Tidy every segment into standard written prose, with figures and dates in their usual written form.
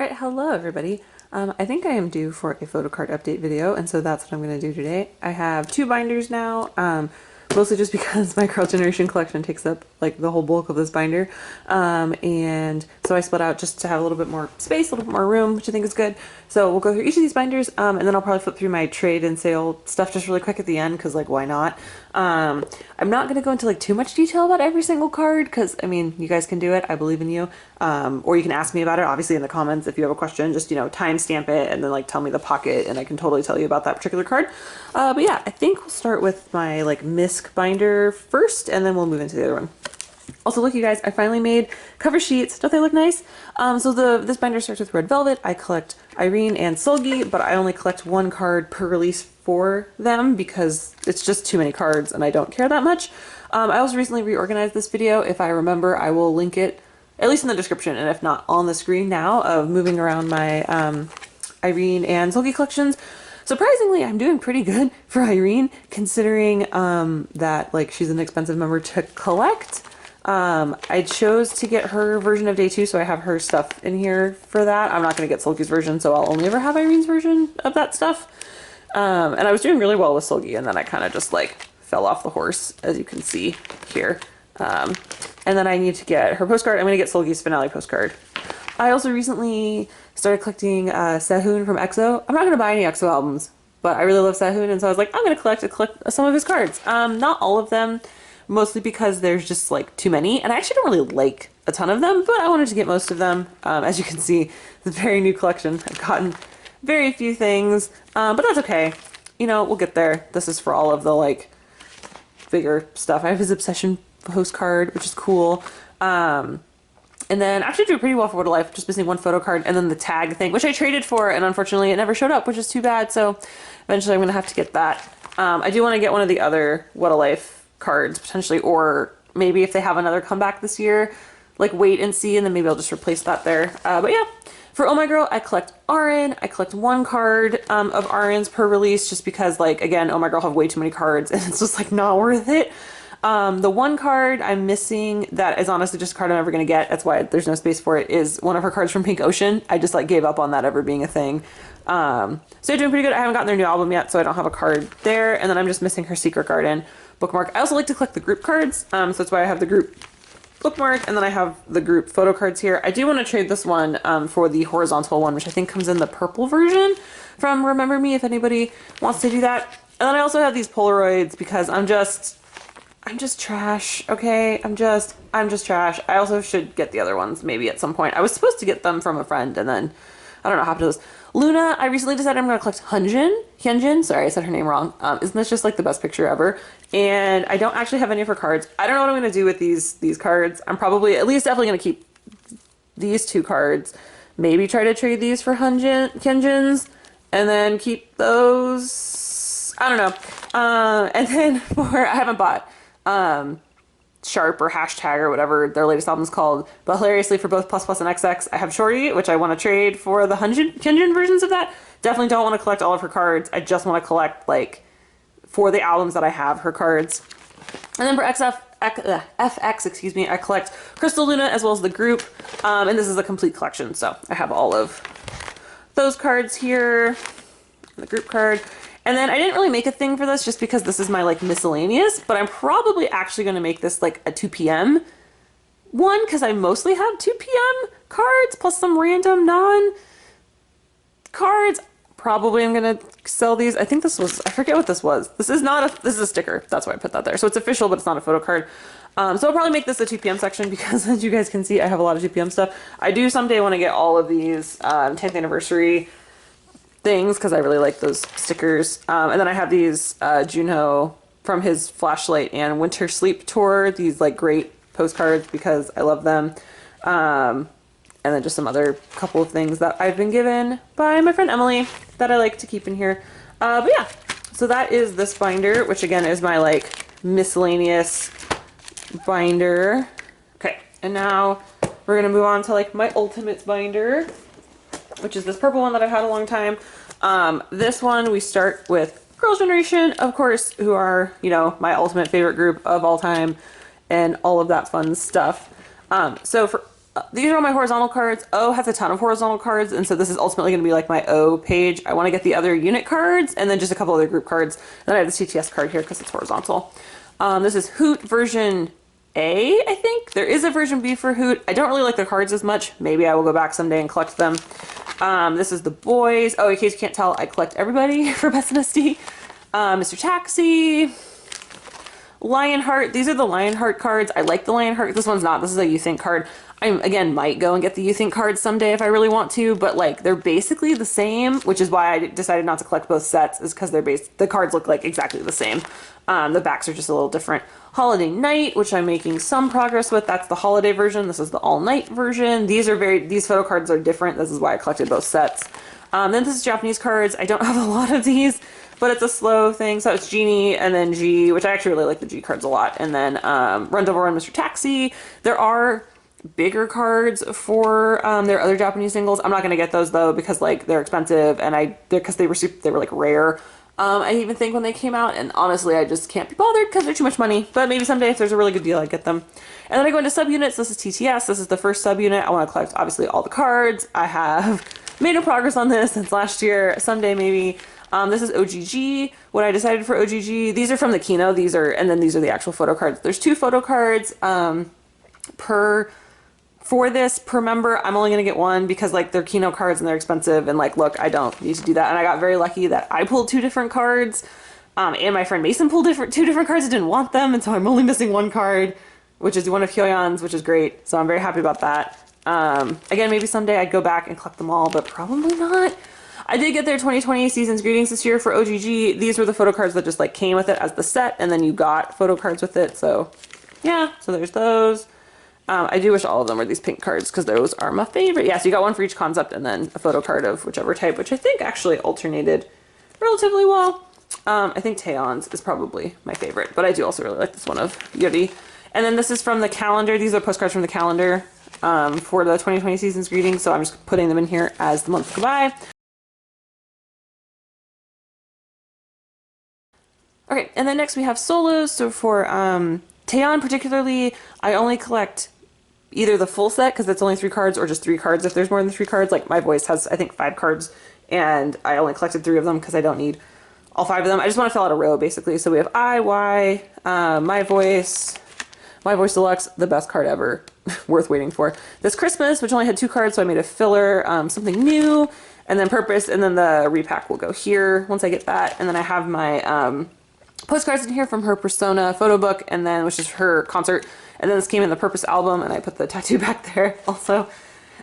Alright, hello everybody. I think I am due for a photocard update video, and so that's what I'm going to do today. I have two binders now, mostly just because my Girl Generation collection takes up like the whole bulk of this binder, and so I split out just to have a little bit more space, a little bit more room, which I think is good. So we'll go through each of these binders, and then I'll probably flip through my trade and sale stuff just really quick at the end, because like why not? I'm not going to go into like too much detail about every single card, because I mean, you guys can do it, I believe in you, or you can ask me about it obviously in the comments if you have a question. Just, you know, timestamp it and then like tell me the pocket and I can totally tell you about that particular card. But yeah, I think we'll start with my like Misc binder first, and then we'll move into the other one. Also, look you guys, I finally made cover sheets. Don't they look nice? So this binder starts with Red Velvet. I collect Irene and Solgi, but I only collect one card per release for them because it's just too many cards and I don't care that much. I also recently reorganized this video. If I remember, I will link it at least in the description, and if not on the screen now, of moving around my Irene and Solgi collections. Surprisingly, I'm doing pretty good for Irene, considering that like she's an expensive member to collect. I chose to get her version of day 2, so I have her stuff in here for that. I'm not going to get Solgi's version, so I'll only ever have Irene's version of that stuff. And I was doing really well with Solgi, and then I kind of just like fell off the horse, as you can see here. And then I need to get her postcard. I'm going to get Solgi's finale postcard. I also recently started collecting Sehun from EXO. I'm not going to buy any EXO albums, but I really love Sehun, and so I was like, I'm going to collect some of his cards. Not all of them, mostly because there's just like too many, and I actually don't really like a ton of them, but I wanted to get most of them. As you can see, it's a very new collection. I've gotten very few things, but that's okay. You know, we'll get there. This is for all of the like bigger stuff. I have his Obsession postcard, which is cool. And then actually did pretty well for What a Life, just missing one photo card, and then the tag thing, which I traded for, and unfortunately it never showed up, which is too bad. So eventually I'm gonna have to get that. I do want to get one of the other What a Life cards potentially, or maybe if they have another comeback this year, like wait and see, and then maybe I'll just replace that there. But yeah, for Oh My Girl, I collect Arin. I collect one card of Arin's per release, just because like, again, Oh My Girl have way too many cards and it's just like not worth it. The one card I'm missing that is honestly just a card I'm never going to get, that's why there's no space for it, is one of her cards from Pink Ocean. I just like gave up on that ever being a thing. So they're doing pretty good. I haven't gotten their new album yet, so I don't have a card there. And then I'm just missing her Secret Garden bookmark. I also like to collect the group cards, so that's why I have the group bookmark, and then I have the group photo cards here. I do want to trade this one for the horizontal one, which I think comes in the purple version from Remember Me, if anybody wants to do that. And then I also have these Polaroids because I'm just trash, okay? I'm just trash. I also should get the other ones maybe at some point. I was supposed to get them from a friend, and then I don't know how to do this. Luna, I recently decided I'm going to collect Hyunjin. Sorry, I said her name wrong. Isn't this just like the best picture ever? And I don't actually have any of her cards. I don't know what I'm going to do with these cards. I'm probably at least definitely going to keep these two cards. Maybe try to trade these for Hyunjin's, and then keep those. I don't know. And then I haven't bought Sharp or Hashtag or whatever their latest album is called, but hilariously for both Plus Plus and XX, I have Shorty, which I want to trade for the Hyunjin versions of that. Definitely don't want to collect all of her cards. I just want to collect like for the albums that I have her cards. And then for FX, excuse me, I collect Crystal Luna as well as the group, and this is a complete collection, so I have all of those cards here, the group card. And then I didn't really make a thing for this just because this is my like miscellaneous, but I'm probably actually going to make this like a 2 p.m. one, because I mostly have 2 p.m. cards plus some random non cards. Probably I'm going to sell these. I think this was, I forget what this was. This is a sticker. That's why I put that there. So it's official, but it's not a photo card. So I'll probably make this a 2 p.m. section because as you guys can see, I have a lot of 2 p.m. stuff. I do someday want to get all of these 10th anniversary things because I really like those stickers. And then I have these Junho from his Flashlight and Winter Sleep tour, these like great postcards because I love them. And then just some other couple of things that I've been given by my friend Emily that I like to keep in here. But yeah, so that is this binder, which again is my like miscellaneous binder. Okay, and now we're gonna move on to like my ultimate binder, which is this purple one that I've had a long time. This one, we start with Girls' Generation, of course, who are, you know, my ultimate favorite group of all time and all of that fun stuff. So for These are all my horizontal cards. O has a ton of horizontal cards, and so this is ultimately going to be like my O page. I want to get the other unit cards and then just a couple other group cards. Then I have the CTS card here because it's horizontal. This is Hoot version A, I think. There is a version B for Hoot. I don't really like the cards as much. Maybe I will go back someday and collect them. This is the boys. Oh, in case you can't tell, I collect everybody for Best Misty. Mr. Taxi. Lionheart. These are the Lionheart cards. I like the Lionheart. This one's not. This is a You Think card. I, again, might go and get the You Think cards someday if I really want to, but like they're basically the same, which is why I decided not to collect both sets, is because the cards look like exactly the same. The backs are just a little different. Holiday Night, which I'm making some progress with. That's the holiday version. This is the all night version. These photo cards are different. This is why I collected both sets. Then this is Japanese cards. I don't have a lot of these, but it's a slow thing. So it's Genie and then G, which I actually really like the G cards a lot. And then Run Double Run, Mr. Taxi. There are bigger cards for their other Japanese singles. I'm not going to get those though because like they're expensive and because they were like rare. I even think when they came out, and honestly I just can't be bothered because they're too much money, but maybe someday if there's a really good deal I'd get them. And then I go into subunits. This is TTS. This is the first subunit. I want to collect obviously all the cards. I have made no progress on this since last year. Someday maybe. This is OGG. What I decided for OGG, these are from the Kino. And then these are the actual photo cards. There's 2 photo cards per member. I'm only gonna get 1 because like they're Kino cards and they're expensive, and like look, I don't need to do that. And I got very lucky that I pulled 2 different cards, and my friend Mason pulled 2 different cards and didn't want them, and so I'm only missing 1 card, which is one of Hyoyeon's, which is great. So I'm very happy about that. Again, maybe someday I'd go back and collect them all, but probably not. I did get their 2020 Seasons Greetings this year for OGG. These were the photo cards that just like came with it as the set, and then you got photo cards with it. So yeah, so there's those. I do wish all of them were these pink cards because those are my favorite. Yeah, so you got 1 for each concept and then a photo card of whichever type, which I think actually alternated relatively well. I think Taeyeon's is probably my favorite, but I do also really like this one of Yuri. And then this is from the calendar. These are postcards from the calendar for the 2020 Seasons Greetings, so I'm just putting them in here as the months go by. Okay, and then next we have solos. So for Taeyeon particularly, I only collect either the full set because it's only 3 cards, or just 3 cards if there's more than 3 cards. Like My Voice has I think 5 cards, and I only collected 3 of them because I don't need all 5 of them. I just want to fill out a row basically. So we have My Voice Deluxe, the best card ever, worth waiting for. This Christmas, which only had 2 cards, so I made a filler, something new, and then Purpose, and then the repack will go here once I get that. And then I have my postcards in here from her Persona photo book, and then which is her concert, and then this came in the Purpose album, and I put the tattoo back there also.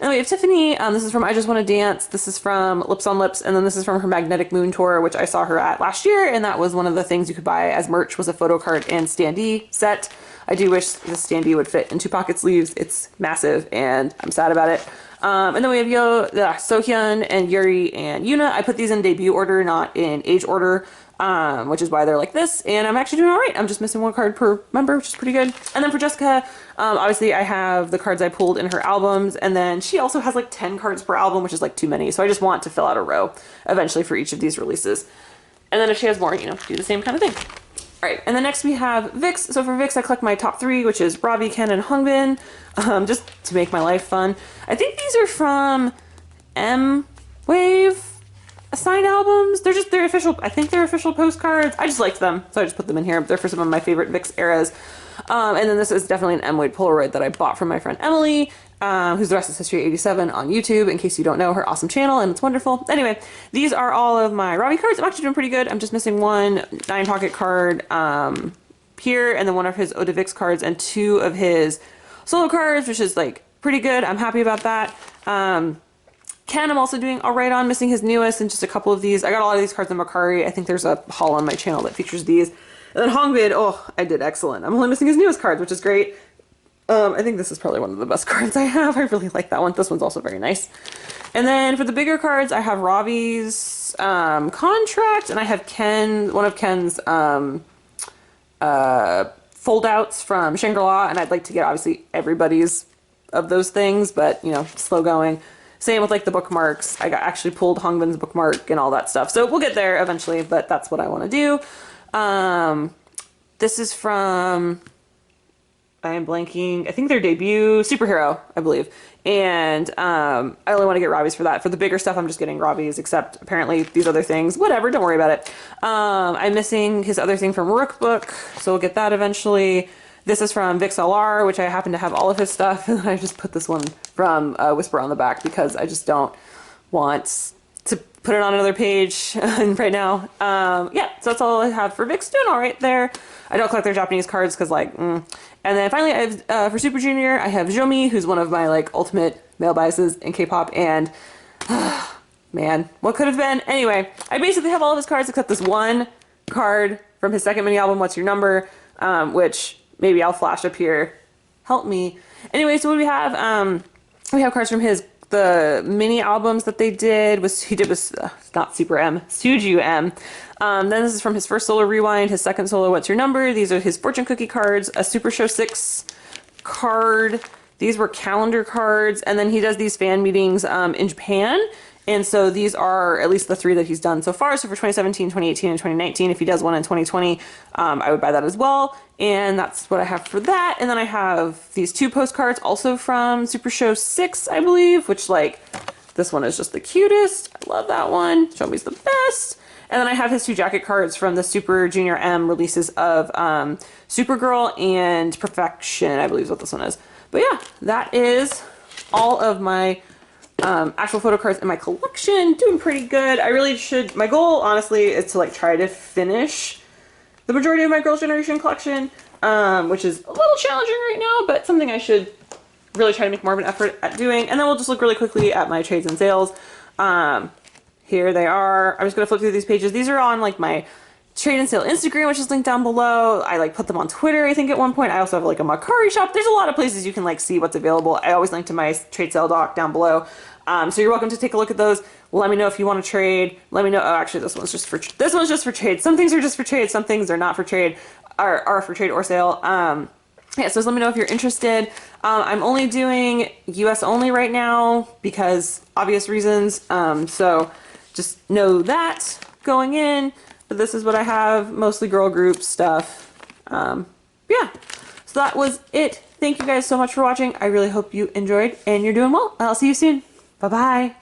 And we have Tiffany. This is from I Just Want to Dance. This is from Lips on Lips, and then this is from her Magnetic Moon tour, which I saw her at last year, and that was one of the things you could buy as merch, was a photo card and standee set. I do wish this standee would fit in 2 pocket sleeves. It's massive, and I'm sad about it. And then we have Sohyun and Yuri and Yuna. I put these in debut order, not in age order, which is why they're like this, and I'm actually doing all right. I'm just missing 1 card per member, which is pretty good. And then for Jessica, obviously I have the cards I pulled in her albums, and then she also has like 10 cards per album, which is like too many, so I just want to fill out a row eventually for each of these releases. And then if she has more, you know, do the same kind of thing. All right, and then next we have VIX. So for VIX, I collect my top 3, which is Ravi, Ken, and Hungbin, just to make my life fun. I think these are from M-Wave signed albums. They're official. I think they're official postcards. I just liked them, so I just put them in here. They're for some of my favorite VIX eras. And then this is definitely an M-Wave Polaroid that I bought from my friend Emily, who's The Rest is History 87 on YouTube, in case you don't know her awesome channel, and it's wonderful. Anyway, these are all of my Ravi cards. I'm actually doing pretty good. I'm just missing 1 9-pocket card here, and then 1 of his Eau de Vix cards, and 2 of his solo cards, which is like pretty good. I'm happy about that. Ken, I'm also doing all right on, missing his newest and just a couple of these. I got a lot of these cards in Macari. I think there's a haul on my channel that features these. And then Hongbin, oh, I did excellent. I'm only missing his newest cards, which is great. I think this is probably one of the best cards I have. I really like that one. This one's also very nice. And then for the bigger cards, I have Ravi's contract, and I have one of Ken's foldouts from Shangri-La, and I'd like to get obviously everybody's of those things, but you know, slow going. Same with like the bookmarks. I actually pulled Hongbin's bookmark and all that stuff. So we'll get there eventually, but that's what I want to do. This is from I am blanking. I think their debut superhero, I believe. And I only want to get Robbie's for that. For the bigger stuff, I'm just getting Robbie's, except apparently these other things. Whatever, don't worry about it. I'm missing his other thing from Rook Book, so we'll get that eventually. This is from Vic's LR, which I happen to have all of his stuff. And I just put this one from Whisper on the back because I just don't want to put it on another page right now. Yeah, so that's all I have for Vic's. Doing all right there. I don't collect their Japanese cards because And then finally, I have for Super Junior, I have Jomi, who's one of my like ultimate male biases in K-pop, and man, what could have been? Anyway, I basically have all of his cards except this one card from his second mini album, What's Your Number, which maybe I'll flash up here. Help me. Anyway, so what we have cards from the mini albums that he did was not Super M, Suju M. Then this is from his first solo Rewind, his second solo What's Your Number. These are his fortune cookie cards, a Super Show 6 card. These were calendar cards, and then he does these fan meetings in Japan. And so these are at least the 3 that he's done so far. So for 2017, 2018, and 2019, if he does one in 2020, I would buy that as well. And that's what I have for that. And then I have these 2 postcards also from Super Show 6, I believe, which like, this one is just the cutest. I love that one. Show Me's the best. And then I have his 2 jacket cards from the Super Junior M releases of Supergirl and Perfection, I believe is what this one is. But yeah, that is all of my actual photo cards in my collection. Doing pretty good. I really should, my goal honestly is to like try to finish the majority of my Girls' Generation collection, which is a little challenging right now, but something I should really try to make more of an effort at doing. And then we'll just look really quickly at my trades and sales. Here they are. I'm just gonna flip through these pages. These are on like my trade and sale Instagram, which is linked down below. I like put them on Twitter, I think at one point. I also have like a Macari shop. There's a lot of places you can like see what's available. I always link to my trade sale doc down below. So you're welcome to take a look at those. Let me know if you want to trade. Let me know. Oh, actually, this one's just for trade. Some things are just for trade. Some things are not for trade, are for trade or sale. Yeah, so just let me know if you're interested. I'm only doing US only right now because obvious reasons. So just know that going in. But this is what I have, mostly girl group stuff. Yeah, so that was it. Thank you guys so much for watching. I really hope you enjoyed and you're doing well. I'll see you soon. Bye-bye.